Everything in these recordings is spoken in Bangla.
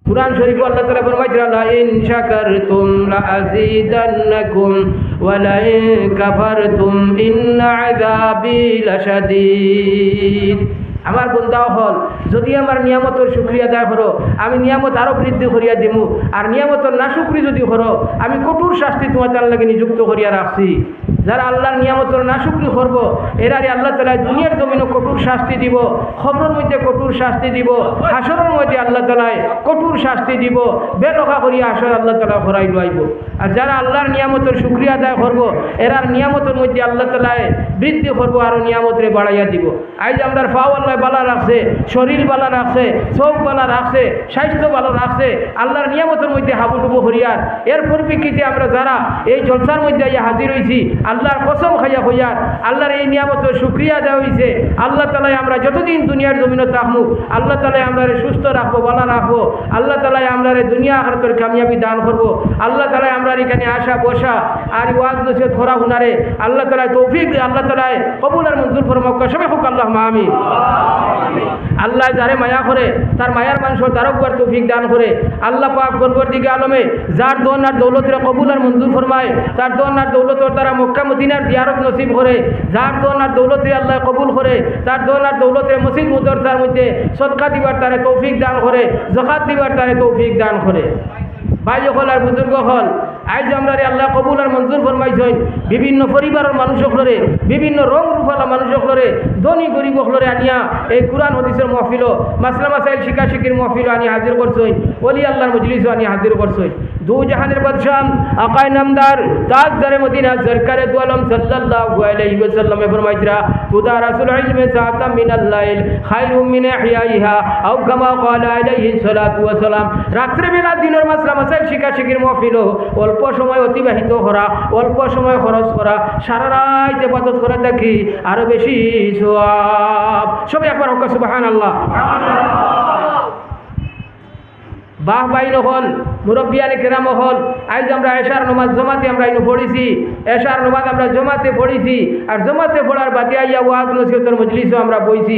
কুরআন শরীফে আল্লাহ তাআলা ফরমাইছেন লা ইন শাকারতুম লা আযীদান্নাকুম ওয়া লা ইন কাফারতুম ইন্না আযাবি লাশাদীদ। আমার বন্ধা হল যদি আমার নিয়ামতের শুকরিয়া আদায় করো আমি নিয়ামত আরো বৃদ্ধি করিয়া দিমু, আর নিয়ামতের না শুকরি যদি করো আমি কঠোর শাস্তি তোমার তার লাগে নিযুক্ত করিয়া রাখছি। যারা আল্লাহর নিয়ামতের না শুকরি করবো এরারে আল্লাহ তাআলা দুনিয়ার জমিনে কঠোর শাস্তি দিব, খবরের মধ্যে কঠোর শাস্তি দিব, হাসরের মধ্যে আল্লাহ তাআলা কঠোর শাস্তি দিব, বেলখা করিয়া হাসর আল্লাহ তাআলা করাই লইব। আর যারা আল্লাহর নিয়ামতের শুকরিয়া আদায় করবো এরার নিয়ামতের মধ্যে আল্লাহ তাআলা বৃদ্ধি করবো, আরো নিয়ামতরে বাড়াইয়া দিব। আজ আমরা পাও আল্লাহ বালা রাখছে, শরীর বালা রাখছে, চোখ বালা রাখছে, স্বাস্থ্য ভালো রাখছে, আল্লাহর নিয়ামতের মধ্যে হাবুডুবু হরিয়ার। এর পরিপ্রেক্ষিতে আমরা যারা এই জলসার মধ্যে হাজির হয়েছি আল্লাহর কসম খাইয়া হইয়ার আল্লাহর এই নিয়ামতের শুকরিয়া দেওয়া হয়েছে। আল্লাহ তাআলা আমরা যতদিন দুনিয়ার জমিনে থাকবো আল্লাহ তাআলা আমরা সুস্থ রাখবো, ভালো রাখবো। আল্লাহ তাআলা আমরা দুনিয়া আখিরাতের কামিয়াবি দান করবো। আল্লাহ তাআলা আমরা এখানে আসা বসা আর ওয়াজ নসিহত করা হুনারে আল্লাহ তাআলা তৌফিক, আল্লাহ তাআলা কবুল আর মঞ্জুর ফরমাক। সবাই হোক আল্লাহুম্মা আমিন। আল্লাহ যারে মায়া করে তার মায়ার মানুষ তারও উপর তৌফিক দান করে। আল্লাহ পাক পরবর্তীকালে আলমে যার দন আর দৌলতের কবুল আর মঞ্জুর ফরমায়, তার দন আর দৌলতর তারা মক্কা মদিনার জিয়ারত নসিব করে। যার দন আর দৌলতে আল্লাহ কবুল করে তার দন আর দৌলতে মসজিদ মুদরসার মধ্যে সদকা দিবার তারে তৌফিক দান করে, যাকাত দিবার তারে তৌফিক দান করে। ভাই হল আর বুজুর্গ হল আজ আমরা আল্লাহ কবুল আর মঞ্জুর ফরমাইছেন। বিভিন্ন পরিবারের মানুষ হলরে, বিভিন্ন রং রূপালা মানুষ হলরে, ধনী গরিব হলরে আনিয়া এই কুরআন হাদিসের মহফিল, মাসলা মাসাইল শিক্ষা শিক্ষির মহফিল আনি হাজির করছেন, ওলি আল্লাহর মজলিস আনি হাজির করছেন। দু জাহানের বাদশাহ আকায় নামদার তাজদারে মদিনা সরকারে দু আলম সাল্লাল্লাহু আলাইহি ওয়াসাল্লাম ফরমাইতরা তুদা রাসূল ইলমে সাআতাম মিনাল লাইল খায়রুম মিন ইহইয়াহা আও কামা ক্বালা আলাইহি সাল্লাতু ওয়া সালাম। রাত্রে বেলা দিনের মাসলা মাসাইল শিক্ষা শিক্ষির মহফিল অল্প সময় অতিবাহিত করা, অল্প সময় খরচ করা, সারা রাত ইবাদত করে দেখি আরো বেশি সওয়াব। সবাই একবার হোক সুবহানাল্লাহ। বাহ বাইন হল মুরব্বিয়ানে কেরাম হল আজ আমরা এশার নামাজ জমাতে আমরা ইনো পড়েছি, এশার নামাজ আমরা জমাতে পড়েছি, আর জমাতে পড়ার বাদে আইয়া ওয়াজ নসিহতের মজলিসও আমরা বইছি।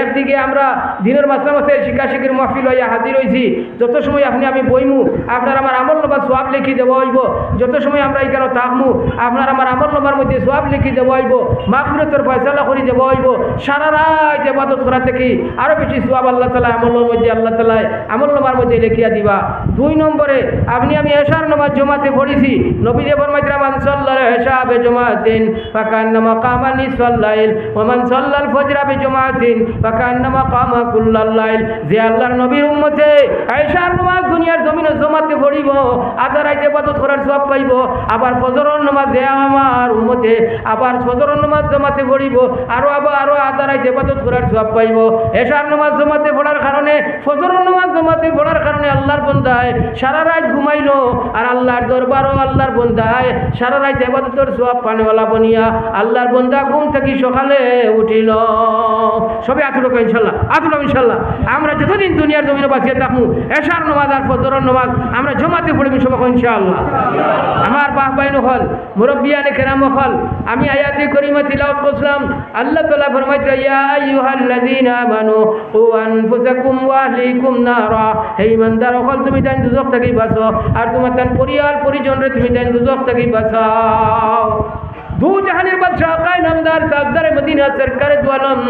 একদিকে আমরা দিনের মাসলা মাসাইল শিক্ষা শিক্ষির মাহফিল হইয়া হাজির হয়েছি। যত সময় আপনি আমি বইমু আপনার আমার আমল নামার সওয়াব লিখি দেওয়া হইব। যত সময় আমরা এখানে থাকমু আপনার আমার আমল নামার মধ্যে সওয়াব লিখি দেওয়া হইব, মাগফিরাতের ফয়সালা করে দেওয়া হইব। সারা রাত ইবাদত করা থেকে আরো বেশি সওয়াব আল্লাহ তাআলা আমলের মধ্যে আল্লাহ তাআলা আমল নামার মধ্যে লিখিয়া দিবা। দুই নম্বরে আপনি আমি এশার নামাজ জমাতে পড়েছি। নবী যে ফরমাইছেন মান সাল্লাল ইশা বিজমাতিন ফাকান্নামা কামা নিসফাল লাইল ওয়া মান সাল্লাল ফজরা বিজমাতিন ফাকান্নামা কামা কুল্লাল লাইল। যে আল্লাহর নবীর উম্মতে এশার নামাজ দুনিয়ার জমিনে জমাতে পড়িব আধা রাতে ইবাদত করার সওয়াব পাইব, আবার ফজরের নামাজ যে আমার উম্মতে আবার ফজরের নামাজ জমাতে পড়িব আরো আধা রাতে ইবাদত করার সওয়াব পাইব। এশার নামাজ জমাতে পড়ার কারণে, ফজরের নামাজ জমাতে পড়ার কারণে আল্লাহর বন্দায় সারা রাত ঘুমাইলো, আর আল্লাহর দরবারও আল্লাহর বন্দায় সারা রাত ইবাদতের সওয়াব পানেওয়ালা বনিয়া আল্লাহর বন্দা ঘুম থেকে সকালে উঠিল। সবে আতুলক ইনশাল্লাহ, আতুলক ইনশাল্লাহ। আমরা যতদিন দুনিয়ার জমিনে বাঁচিয়ে থাকবো এশার নামাজ আর ফজরের নামাজ আমরা জমাতে পড়বো সবাই ইনশাআল্লাহ। আমার বাহ বাইন হল মুরব্বিয়ানে কেরাম হল আমি আয়াতে করিমা তিলাওয়াত করলাম। আল্লাহ তাআলা ফরমাইছেন ইয়া আইয়ুহাল্লাযীনা আমানু কু আনফুসাকুম ওয়া আহলিকুম নারা। হে ইমানদার হল তুমি তাই দুজক থেকে বাঁচো আর তোমার তার পরিবার পরিজনরে তুমি তাই দুজক থেকে বাঁচাও। দু জাহানের বাদশাহ আকায় নামদার তাজদারে মদিনা সরকারে দু আলম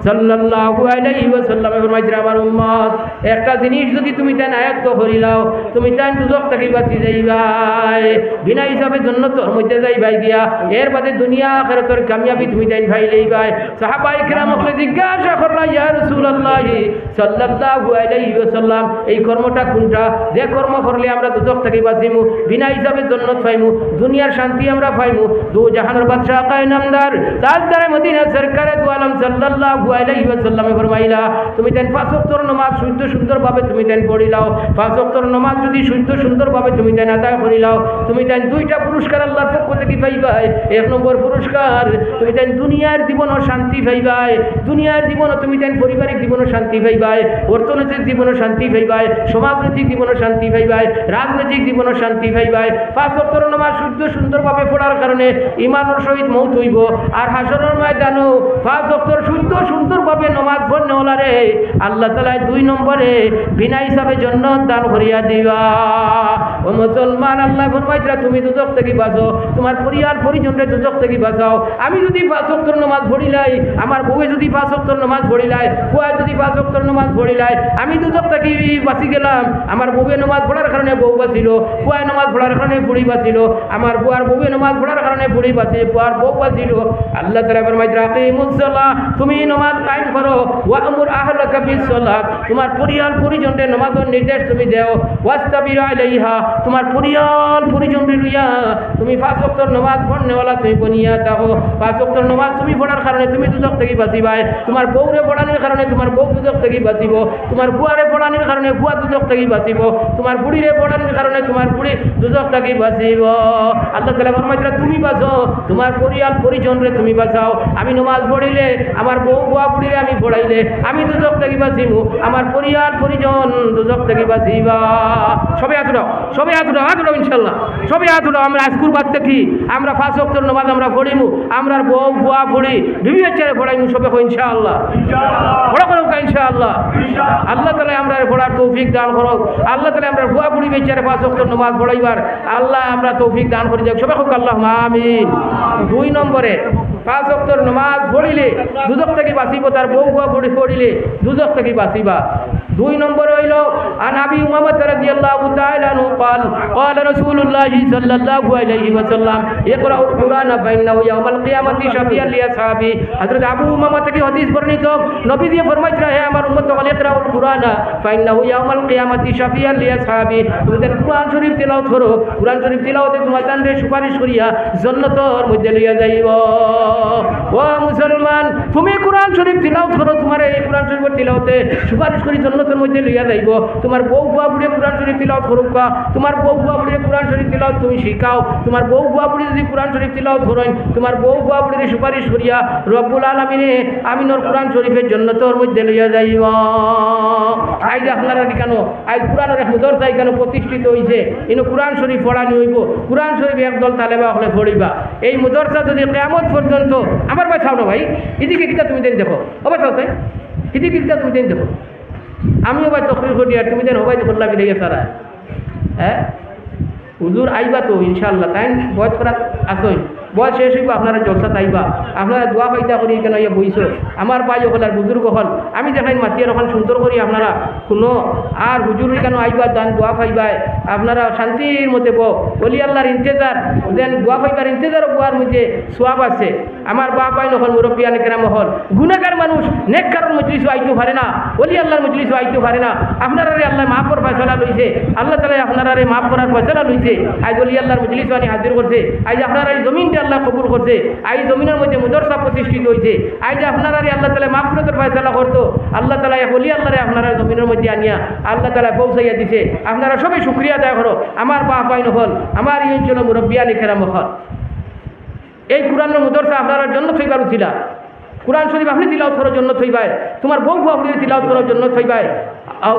সাল্লাল্লাহু আলাইহি ওয়াসাল্লাম ফরমাইছেন আমার উম্মত একটা জিনিস যদি তুমি তাই আয়ত্ত করিলাও তুমি তাই দুজক থেকে বাঁচি যাইবাই, বিনা হিসাবে জান্নাতের মধ্যে যাইবাই গিয়া। এর বাদে দুনিয়া আখিরাতের কামিয়াবি তুমি তাই ভাই লইবাই। সাহাবায়ে কিরামকে জিজ্ঞাসা করলা ইয়া রাসূলুল্লাহ সাল্লাল্লাহু আলাইহি ওয়াসাল্লাম এই কর্মটা কোনটা যে কর্ম করলে আমরা দুজক থেকে বাঁচিমু, বিনা হিসাবে জান্নাত পাইমু, দুনিয়ার শান্তি আমরা পাইমু। দু জাহানের বাদশাহ আকায় নামদার তাজদারে মদিনা সরকারে দু আলম সাল্লাল্লাহু আলাইহি ওয়াসাল্লাম ফরমাইলা তুমি তাই পাঁচ ওয়াক্তের নামাজ শুদ্ধ সুন্দরভাবে তুমি তাই পড়িলাও। পাঁচ ওয়াক্তের নামাজ যদি শুদ্ধ সুন্দরভাবে তুমি তাই আদায় করিলাও তুমি তাই দুইটা পুরস্কার আল্লাহর পক্ষ থেকে পাইবাই। এক নম্বর পুরস্কার তুমি তাই দুনিয়ার জীবনও শান্তি পাইবাই, দুনিয়ার জীবনও তুমি তাই পারিবারিক জীবনও শান্তি পাইবাই, অর্থনৈতিক জীবনও শান্তি পাইবাই, সমাজনৈতিক জীবনও শান্তি পাইবাই, রাজনৈতিক জীবনও শান্তি পাইবাই। পাঁচ ওয়াক্তের নামাজ শুদ্ধ সুন্দরভাবে পড়ার কারণে ইমানের সহিত মৌত হইব আর হাসরের ময়দানও 5 ওয়াক্তের সুন্দরভাবে নামাজ পড়নেওয়ালারে আল্লাহ তাআলা 2 নম্বরে বিনা হিসাবে জান্নাত দান করিয়া দিবা। ও মুসলমান, আল্লাহ ফরমাইতরা তুমি দুজক থেকে বাঁচো, তোমার পরিবার পরিজনরে দুজক থেকে বাঁচাও। আমি যদি 5 ওয়াক্তের নামাজ পড়িলাই, আমার বউয়ে যদি 5 ওয়াক্তের নামাজ পড়িলাই, ফুয়া যদি 5 ওয়াক্তের নামাজ পড়িলাই, আমি দুজক থেকে বাঁচি গেলাম। আমার বউয়ে নামাজ পড়ার কারণে বউ বাঁচিল, ফুয়ায় নামাজ পড়ার কারণে বুড়ি বাঁচিল, আমার বুয়ার বউয়ে নামাজ পড়ার কারণে বুড়ি বাঁচে, ফুয়ার বউ বাঁচিল। আল্লাহ তাআলা ফরমাইতরা আকিমুস সালাহ, তুমি নামাজ কায়েম করো, ওয়া আমুর আহলাকা বিস সালাত, তোমার পরিবার পরিজনরে নামাজের নির্দেশ তুমি দাও, ওয়াস্তাবির আলাইহা, তোমার পরিবার পরিজনরে লইয়া তুমি 5 ওয়াক্তের নামাজ পড়নেওয়ালা তুমি বনিয়া থাকো। 5 ওয়াক্তের নামাজ তুমি পড়ার কারণে তুমি দুজক থেকে বাঁচিবাই, তোমার বউরে পড়ানোর কারণে তোমার বউ দুজক থেকে বাঁচিব, তোমার বুয়ারে পড়ানোর কারণে বুয়া দুজক থেকে বাঁচিব, তোমার বুড়িরে পড়ানোর কারণে তোমার বুড়ি দুজক থেকে বাঁচিব। আল্লাহ তাআলা ফরমাইতরা তুমি বাঁচো, তোমার পরিবার পরিজনরে তুমি বাঁচাও। আমি নামাজ পড়িলে আমার বউ বুয়া বুড়িরে আমি পড়াইলে আমি দুজক থেকে বাঁচিব, আমার পরিবার পরিজন দুজক থেকে বাঁচিবা। সবে হাত উঠাও, সবে হাত উঠাও, হাত উঠাও ইনশাআল্লাহ, সবে হাত উঠাও। আমরা আজকুর বাদ থেকে আমরা 5 ওয়াক্তের নামাজ আমরা পড়িমু, আমরা বউ বুয়া বুড়ি বিবি বাচ্চারে পড়াইমু সবে ইনশাআল্লাহ, বড় করো ইনশাআল্লাহ। আল্লাহ তাআলা আমরা পড়ার তৌফিক দান করো। আল্লাহ তাআলা আমরা বুয়া বুড়ি বাচ্চারে 5 ওয়াক্তের নামাজ পড়াইবার আল্লাহ আমরা তৌফিক দান করে যাক, সবে হোক আল্লাহুম্মা আমিন। 2 নম্বরে 5 ওয়াক্তের নামাজ পড়িলে দুজক থেকে বাঁচিব, তার বউ বুয়া বুড়ি পড়িলে দুজক থেকে বাঁচিবা। 2 নম্বর হইল আন আবি উমামা রাদিয়াল্লাহু তাআলা আনহু قال قال رسول الله صلى الله عليه وسلم اقرأوا القرآن فإنه يوم القيامة شفيعا لأصحابه। হযরত আবু উমামা থেকে হাদিস বর্ণিত, নবীজি ফরমাইতরা হে আমার উম্মত সকল ইকরাউল কুরআন ফাইন্নাহু ইয়াউমাল কিয়ামাতি শাফিয়ান লিআসহাবি, তুমি যেন কুরআন শরীফ তেলাওয়াত করো, কুরআন শরীফ তেলাওয়াতে তোমার জানরে সুপারিশ করিয়া জান্নাতের মধ্যে লইয়া যাইব। ও মুসলমান, তুমি কুরআন শরীফ তেলাওয়াত করো, তোমার এই কুরআন শরীফের তেলাওয়াতে সুপারিশ করি জান্নাতের মধ্যে লইয়া যাইব। তোমার বউ বুয়া বুড়ি কুরআন শরীফ তেলাওয়াত করুক, তোমার বউ বুয়া বুড়ি কুরআন শরীফ তেলাওয়াত তুমি শিখাও। তোমার বউ বুয়া বুড়ি যদি কুরআন শরীফ তেলাওয়াত করেন, তোমার বউ বুয়া বুড়ির সুপারিশ করিয়া রব্বুল আলামিনে আমিনর কুরআন শরীফের জান্নাতের মধ্যে লইয়া যাইব। আজ আপনারা কেন আজ কুরআনের মাদ্রাসা কেন প্রতিষ্ঠিত হইছে, ইনো কুরআন শরীফ পড়ানি হইব, কুরআন শরীফ একদল তালেবা হলে পড়িবা। এই মাদ্রাসা যদি কিয়ামত পর্যন্ত আমার ভাই ছাও না ভাই, এদিকে কিতা তুমি দেন দেখো, অবশ্য আছে এদিকে কিতা তুমি দেন দেখো, আমিও ভাই তকরির করি আর তুমি দেন হবাই তো করলা বিলে সারা। হ্যাঁ হুজুর আইবা তো ইনশাআল্লাহ, তাই বয়স করা আসই, বয়স শেষ হইব আপনারা জলসাত আইবা, আপনারা দোয়া পাইতা করি কেন ইয়ে বইছ আমার ভাই হল আর বুজুর্গ হল, আমি দেখাই মাতিয়ার ওখান সুন্দর করি আপনারা শুনো। আর হুজুর কেন আইবা দান দোয়া পাইবাই, আপনারা শান্তির মধ্যে বলি আল্লাহর ইন্তেজার দেন, দোয়া পাইবার ইন্তেজার বুয়ার মধ্যে সোয়াব আছে। আমার বাপ ভাই নহল মুরব্বিয়ান কেরাম হল, গুনাহগার মানুষ নেককারর মজলিসও আইতে পারে না, ওলি আল্লাহর মজলিসও আইতে পারে না। আপনারা আল্লাহ মাফর ফয়সালা লইছে, আল্লাহ তাআলা আপনারা মাফ করার ফয়সালা লইছে। আজ ওলি আল্লাহর মজলিস আনি হাজির করছে, আজ আপনারা এই জমিনটা আল্লাহ কবুল করছে, আজ জমিনের মধ্যে মাদ্রাসা প্রতিষ্ঠিত হয়েছে। আজ আপনারা আল্লাহ তাআলা মাফরতের ফয়সালা করতো, আল্লাহ তাআলা ওলি আল্লাহরে আপনারা জমিনের মধ্যে আনিয়া আল্লাহ তাআলা পৌঁছাইয়া দিছে। আপনারা সবাই শুকরিয়া আদায় করো। আমার বাপ ভাই নহল, আমার এই অঞ্চল মুরব্বিয়ান কেরাম হল, এই কুরআনের মাদ্রাসা আপনারা জন্য থইবার ছিল। কুরআন শরীফ আপনি তিলাওয়াত করার জন্য থইবাই, তোমার বউ আপনি তিলাওয়াত করার জন্য থইবাই।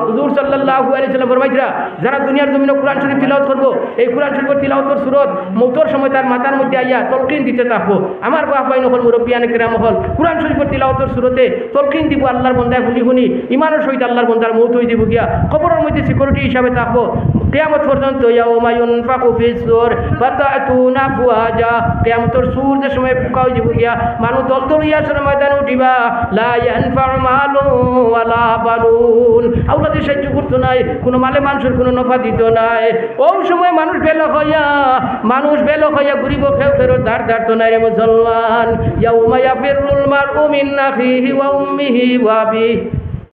হুজুর সাল্লাল্লাহু আলাইহি সাল্লাম ফরমাইতরা যারা দুনিয়ার জমিনে কুরআন শরীফ তিলাওয়াত করবো, এই কুরআন শরীফের তিলাওয়াতের সুরত মৌতর সময় তার মাথার মধ্যে আইয়া তলকিন দিতে থাকবো। আমার বাপ ভাই নহল মুরব্বিয়ান কেরাম হল, কুরআন শরীফের তিলাওয়াতের সুরতে তলকিন দিব, আল্লাহর বন্দায় শুনি শুনি ইমানের সহিত আল্লাহর বন্দার মৌত হয়ে দিব গিয়া কবরের মধ্যে সিকিউরিটি হিসাবে থাকবো কিয়ামত পর্যন্ত। ইয়াউমা ইউনফাকু ফিস-সূর ফাতাতুনা আফওয়াজা, কিয়ামতের সূর যে সময় ফুঁকা হয়ে দিব গিয়া মানুষ দল দল ইয়া আসরে ময়দানে উঠিবা। লা ইয়ানফাউ মালুন ওয়ালা বানুন, আওলাদের সাহায্য করতো নাই, কোনো মালে মানুষের কোনো নফা দিত নাই। ওই সময় মানুষ বেলক হইয়া ঘুরিব, খেউ ফেরত ধার ধারতো নাই রে মুসলমান। ইয়াউমা ইয়াফিরুল মারউ মিন আখিহি ওয়া উম্মিহি ওয়া আবিহি